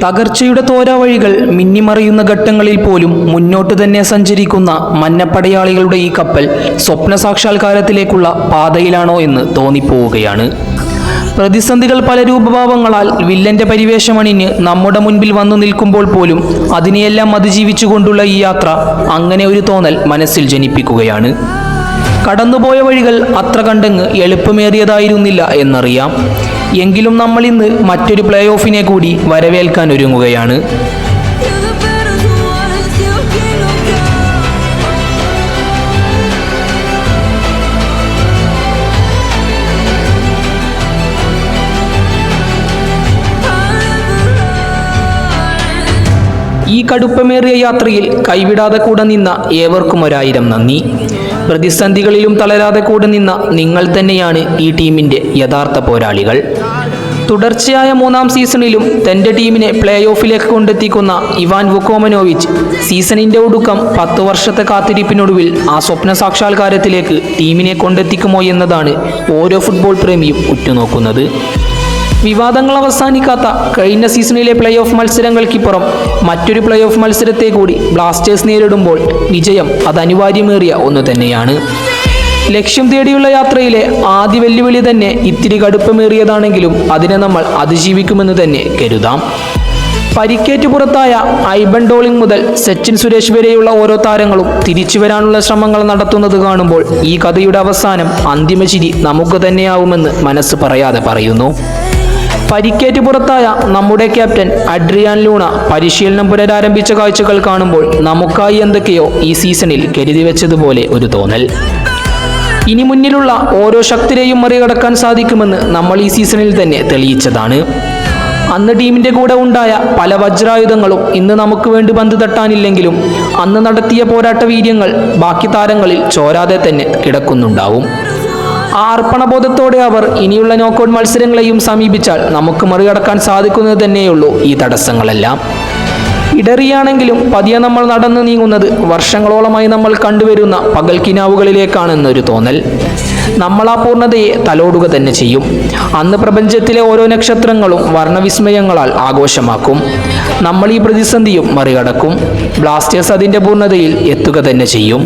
തകർച്ചയുടെ തോരാവഴികൾ മിന്നിമറിയുന്ന ഘട്ടങ്ങളിൽ പോലും മുന്നോട്ട് തന്നെ സഞ്ചരിക്കുന്ന മഞ്ഞപ്പടയാളികളുടെ ഈ കപ്പൽ സ്വപ്ന സാക്ഷാത്കാരത്തിലേക്കുള്ള പാതയിലാണോ എന്ന് തോന്നിപ്പോവുകയാണ്. പ്രതിസന്ധികൾ പല രൂപഭാവങ്ങളാൽ വില്ലന്റെ പരിവേഷമണിഞ്ഞ് നമ്മുടെ മുൻപിൽ വന്നു നിൽക്കുമ്പോൾ പോലും അതിനെയെല്ലാം അതിജീവിച്ചുകൊണ്ടുള്ള ഈ യാത്ര അങ്ങനെ ഒരു തോന്നൽ മനസ്സിൽ ജനിപ്പിക്കുകയാണ്. കടന്നുപോയ വഴികൾ അത്ര കണ്ടങ്ങ് എളുപ്പമേറിയതായിരുന്നില്ല എന്നറിയാം. എങ്കിലും നമ്മൾ ഇന്ന് മറ്റൊരു പ്ലേ ഓഫിനെ കൂടി വരവേൽക്കാൻ ഒരുങ്ങുകയാണ്. ഈ കടുപ്പമേറിയ യാത്രയിൽ കൈവിടാതെ കൂടെ നിന്ന ഏവർക്കും 1000 നന്ദി. പ്രതിസന്ധികളിലും തളരാതെ കൂടെ നിന്ന നിങ്ങൾ തന്നെയാണ് ഈ ടീമിൻ്റെ യഥാർത്ഥ പോരാളികൾ. തുടർച്ചയായ 3-ാം സീസണിലും തൻ്റെ ടീമിനെ പ്ലേ ഓഫിലേക്ക് കൊണ്ടെത്തിക്കുന്ന ഇവാൻ വുക്കോമനോവിച്ച് സീസണിൻ്റെ ഒടുക്കം 10 വർഷത്തെ കാത്തിരിപ്പിനൊടുവിൽ ആ സ്വപ്ന സാക്ഷാത്കാരത്തിലേക്ക് ടീമിനെ കൊണ്ടെത്തിക്കുമോ എന്നതാണ് ഓരോ ഫുട്ബോൾ പ്രേമിയും ഉറ്റുനോക്കുന്നത്. വിവാദങ്ങൾ അവസാനിക്കാത്ത കഴിഞ്ഞ സീസണിലെ പ്ലേ ഓഫ് മത്സരങ്ങൾക്കിപ്പുറം മറ്റൊരു പ്ലേ ഓഫ് മത്സരത്തെ കൂടി ബ്ലാസ്റ്റേഴ്സ് നേരിടുമ്പോൾ വിജയം അത് അനിവാര്യമേറിയ ഒന്ന് തന്നെയാണ്. ലക്ഷ്യം തേടിയുള്ള യാത്രയിലെ ആദ്യ വെല്ലുവിളി തന്നെ ഇത്തിരി കടുപ്പമേറിയതാണെങ്കിലും അതിനെ നമ്മൾ അതിജീവിക്കുമെന്ന് തന്നെ കരുതാം. പരിക്കേറ്റ് പുറത്തായ ഐബൻ ഡോളിംഗ് മുതൽ സച്ചിൻ സുരേഷ് വരെയുള്ള ഓരോ താരങ്ങളും തിരിച്ചു വരാനുള്ള ശ്രമങ്ങൾ നടത്തുന്നത് കാണുമ്പോൾ ഈ കഥയുടെ അവസാനം അന്തിമ ചിരി നമുക്ക് തന്നെയാവുമെന്ന് മനസ്സ് പറയാതെ പറയുന്നു. പരിക്കേറ്റ് പുറത്തായ നമ്മുടെ ക്യാപ്റ്റൻ അഡ്രിയാൻ ലൂണ പരിശീലനം പുനരാരംഭിച്ച കാഴ്ചകൾ കാണുമ്പോൾ നമുക്കായി എന്തൊക്കെയോ ഈ സീസണിൽ കരുതി വെച്ചതുപോലെ ഒരു തോന്നൽ. ഇനി മുന്നിലുള്ള ഓരോ ശക്തിരെയും മറികടക്കാൻ സാധിക്കുമെന്ന് നമ്മൾ ഈ സീസണിൽ തന്നെ തെളിയിച്ചതാണ്. അന്ന് ടീമിൻ്റെ കൂടെ ഉണ്ടായ പല വജ്രായുധങ്ങളും ഇന്ന് നമുക്ക് വേണ്ടി പന്ത് തട്ടാനില്ലെങ്കിലും അന്ന് നടത്തിയ പോരാട്ട വീര്യങ്ങൾ ബാക്കി താരങ്ങളിൽ ചോരാതെ തന്നെ കിടക്കുന്നുണ്ടാവും. ആ അർപ്പണബോധത്തോടെ അവർ ഇനിയുള്ള നോക്കൌട്ട് മത്സരങ്ങളെയും സമീപിച്ചാൽ നമുക്ക് മറികടക്കാൻ സാധിക്കുന്നത് തന്നെയുള്ളൂ ഈ തടസ്സങ്ങളെല്ലാം. ഇടറിയാണെങ്കിലും പതിയെ നമ്മൾ നടന്നു നീങ്ങുന്നത് വർഷങ്ങളോളമായി നമ്മൾ കണ്ടുവരുന്ന പകൽക്കിനാവുകളിലേക്കാണെന്നൊരു തോന്നൽ. നമ്മൾ ആ പൂർണ്ണതയെ തലോടുക തന്നെ ചെയ്യും. അന്ന് പ്രപഞ്ചത്തിലെ ഓരോ നക്ഷത്രങ്ങളും വർണ്ണവിസ്മയങ്ങളാൽ ആഘോഷമാക്കും. നമ്മൾ ഈ പ്രതിസന്ധിയും മറികടക്കും. ബ്ലാസ്റ്റേഴ്സ് അതിൻ്റെ പൂർണ്ണതയിൽ എത്തുക തന്നെ ചെയ്യും.